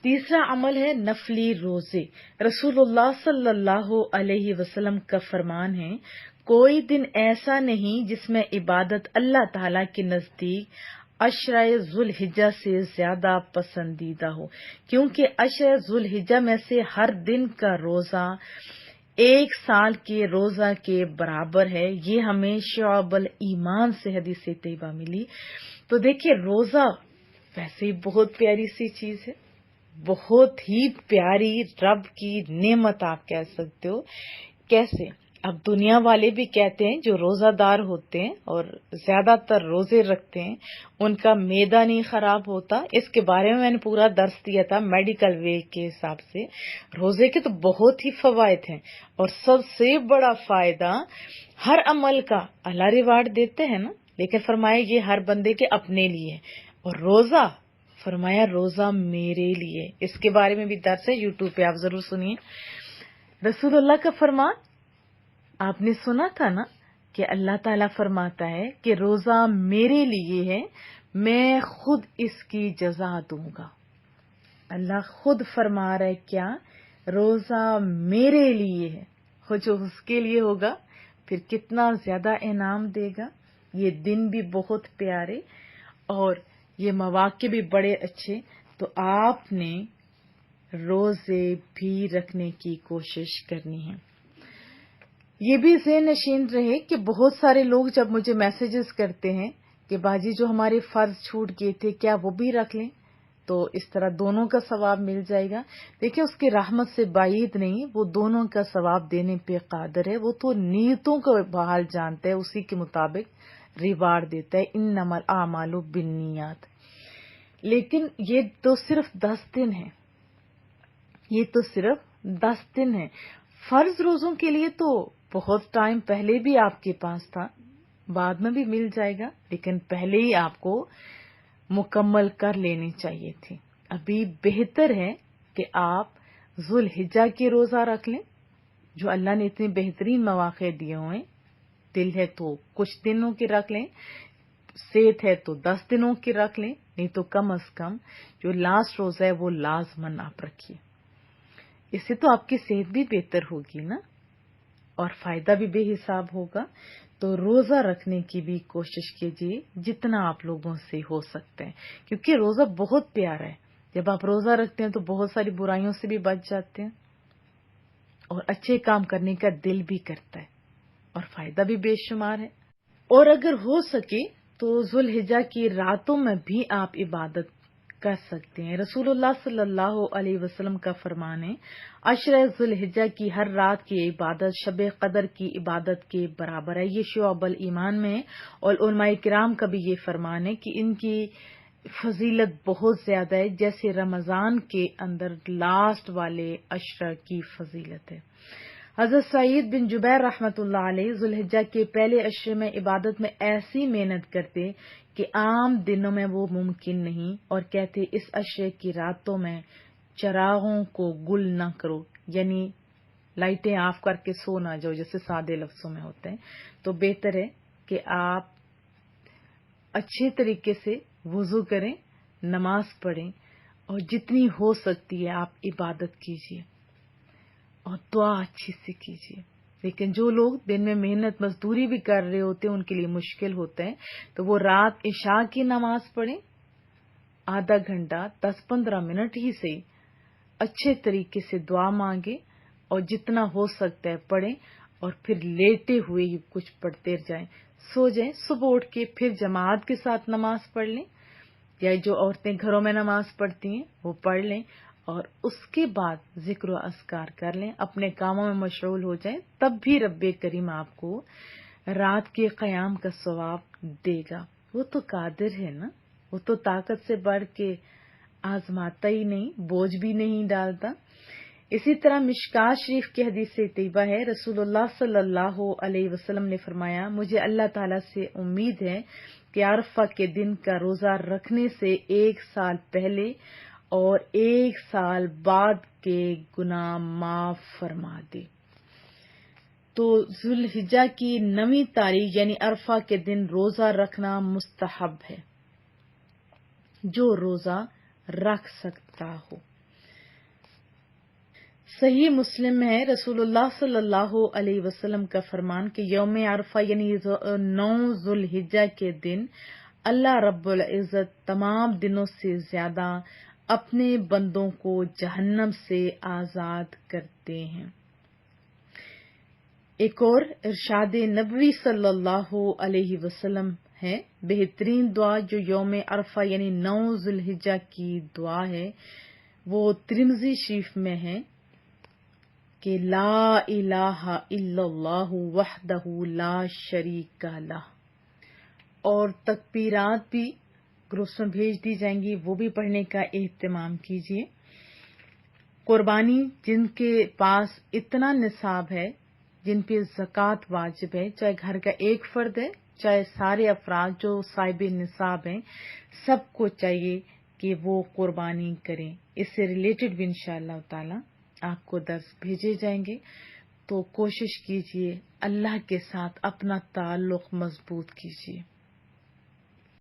तीसरा अमल है नफली रोजे। रसूलुल्लाह सल्लल्लाहु अलैहि वसल्लम का फरमान है, कोई दिन ऐसा नहीं जिसमें इबादत अल्लाह ताला के नजदीक अशरा जुल्हिज्जा से ज्यादा पसंदीदा हो, क्योंकि अशरा जुल्हिज्जा में से हर दिन का रोजा एक साल के रोजा के बराबर है। ये हमें शुअबुल ईमान से हदीस तैयबा मिली। तो देखिए, रोजा वैसे ही बहुत प्यारी सी चीज है, बहुत ही प्यारी रब की नेमत आप कह सकते हो। कैसे? अब दुनिया वाले भी कहते हैं जो रोजादार होते हैं और ज्यादातर रोजे रखते हैं उनका मैदा नहीं खराब होता। इसके बारे में मैंने पूरा दर्स दिया था मेडिकल वे के हिसाब से। रोजे के तो बहुत ही फवायद हैं और सबसे बड़ा फायदा हर अमल का अल्लाह रिवार्ड देते हैं ना, लेकिन फरमाया ये हर बंदे के अपने लिए है। और रोजा फरमाया रोजा मेरे लिए। इसके बारे में भी दर्स है यूट्यूब पे, आप जरूर सुनिए। रसूलुल्लाह का फरमान आपने सुना था ना कि अल्लाह ताला फरमाता है कि रोजा मेरे लिए है, मैं खुद इसकी जजा दूंगा। अल्लाह खुद फरमा रहा है क्या? रोजा मेरे लिए है, जो उसके लिए होगा फिर कितना ज्यादा इनाम देगा। ये दिन भी बहुत प्यारे और ये मौके भी बड़े अच्छे। तो आपने रोजे भी रखने की कोशिश करनी है। ये भी ज़हन नशीन रहे कि बहुत सारे लोग जब मुझे मैसेजेस करते हैं कि बाजी जो हमारे फर्ज छूट गए थे क्या वो भी रख लें, तो इस तरह दोनों का सवाब मिल जाएगा। देखिए, उसकी रहमत से बाईद नहीं, वो दोनों का सवाब देने पे कादिर है। वो तो नीयतों का बहाल जानता है, उसी के मुताबिक रिवार्ड देता है। इन्नमल आमालु बिन्नियात। लेकिन ये तो सिर्फ 10 दिन है, ये तो सिर्फ 10 दिन है। फर्ज रोजों के लिए तो बहुत टाइम पहले भी आपके पास था, बाद में भी मिल जाएगा, लेकिन पहले ही आपको मुकम्मल कर लेनी चाहिए थी। अभी बेहतर है कि आप जुल्हिज्जा के रोजा रख लें, जो अल्लाह ने इतने बेहतरीन मौके दिए हुए। दिल है तो कुछ दिनों के रख लें, सेहत है तो 10 दिनों के रख लें, नहीं तो कम अज कम जो लास्ट रोजा है वो लाजमन आप रखिए। इससे तो आपकी सेहत भी बेहतर होगी ना, और फायदा भी बेहिसाब होगा। तो रोजा रखने की भी कोशिश कीजिए जितना आप लोगों से हो सकते हैं, क्योंकि रोजा बहुत प्यारा है। जब आप रोजा रखते हैं तो बहुत सारी बुराइयों से भी बच जाते हैं और अच्छे काम करने का दिल भी करता है और फायदा भी बेशुमार है। और अगर हो सके तो जुल्हिज्जा की रातों में भी आप इबादत कर सकते हैं। रसूलुल्लाह सल्लल्लाहु अलैहि वसल्लम का फरमान है, अशरा जुल्हिज्जा की हर रात की इबादत शब कदर की इबादत के बराबर है। ये शुअबुल ईमान में है और उलमाए किराम का भी ये फरमान है कि इनकी फजीलत बहुत ज्यादा है, जैसे रमजान के अंदर लास्ट वाले अशरा की फजीलत है। हजरत सईद बिन जुबैर रहमतुल्लाह अलैह जुल्हिज्जा के पहले अशरे में इबादत में ऐसी मेहनत करते कि आम दिनों में वो मुमकिन नहीं, और कहते इस अशरे की रातों में चरागों को गुल न करो, यानी लाइटें ऑफ करके सो ना जाओ, जैसे सादे लफ्जों में होते हैं। तो बेहतर है कि आप अच्छे तरीके से वुजू करें, नमाज पढ़ें और जितनी हो सकती है आप इबादत कीजिए और दुआ अच्छी से कीजिए। लेकिन जो लोग दिन में मेहनत मजदूरी भी कर रहे होते हैं उनके लिए मुश्किल होता है, तो वो रात इशा की नमाज पढ़ें, आधा घंटा 10-15 मिनट ही सही अच्छे तरीके से दुआ मांगे और जितना हो सकता है पढ़ें, और फिर लेटे हुए ही कुछ पढ़ते जाएं, सो जाएं। सुबह उठ के फिर जमात के साथ नमाज पढ़ लें, या जो औरतें घरों में नमाज पढ़ती हैं वो पढ़ लें, और उसके बाद जिक्र व अस्कार कर लें, अपने कामों में मशगूल हो जाएं। तब भी रब्बे करीम आपको रात के क़याम का सवाब देगा। वो तो कादिर है ना, वो तो ताकत से बढ़ के आजमाता ही नहीं, बोझ भी नहीं डालता। इसी तरह मिशकात शरीफ की हदीस से तैयबा है, रसूलुल्लाह सल्लल्लाहु अलैहि वसल्लम ने फरमाया, मुझे अल्लाह ताला से उम्मीद है कि अरफा के दिन का रोजा रखने से 1 साल पहले और 1 साल बाद के गुनाह माफ फरमा दे। तो जुल्हिज्जा की 9वीं तारीख यानी अरफा के दिन रोजा रखना मुस्तहब है, जो रोजा रख सकता हो। صحیح مسلم میں ہے رسول اللہ صلی اللہ علیہ وسلم کا فرمان کہ یوم عرفہ یعنی 9 ذوالحجہ کے دن اللہ رب العزت تمام دنوں سے زیادہ اپنے بندوں کو جہنم سے آزاد کرتے ہیں۔ ایک اور ارشاد نبوی صلی اللہ علیہ وسلم ہے، بہترین دعا جو یوم عرفہ یعنی 9 ذوالحجہ کی دعا ہے وہ ترمذی شریف میں ہے کہ لا الہ الا اللہ وحدہ لا شریک لہ، اور تکبیرات بھی گروپس میں بھیج دی جائیں گی، وہ بھی پڑھنے کا اہتمام کیجیے۔ قربانی جن کے پاس اتنا نصاب ہے، جن پہ زکوٰۃ واجب ہے، چاہے گھر کا ایک فرد ہے چاہے سارے افراد جو صاحب نصاب ہیں، سب کو چاہیے کہ وہ قربانی کریں۔ اس سے ریلیٹڈ بھی انشاءاللہ تعالی آپ کو درس بھیجے جائیں گے، تو کوشش کیجیے اللہ کے ساتھ اپنا تعلق مضبوط کیجیے۔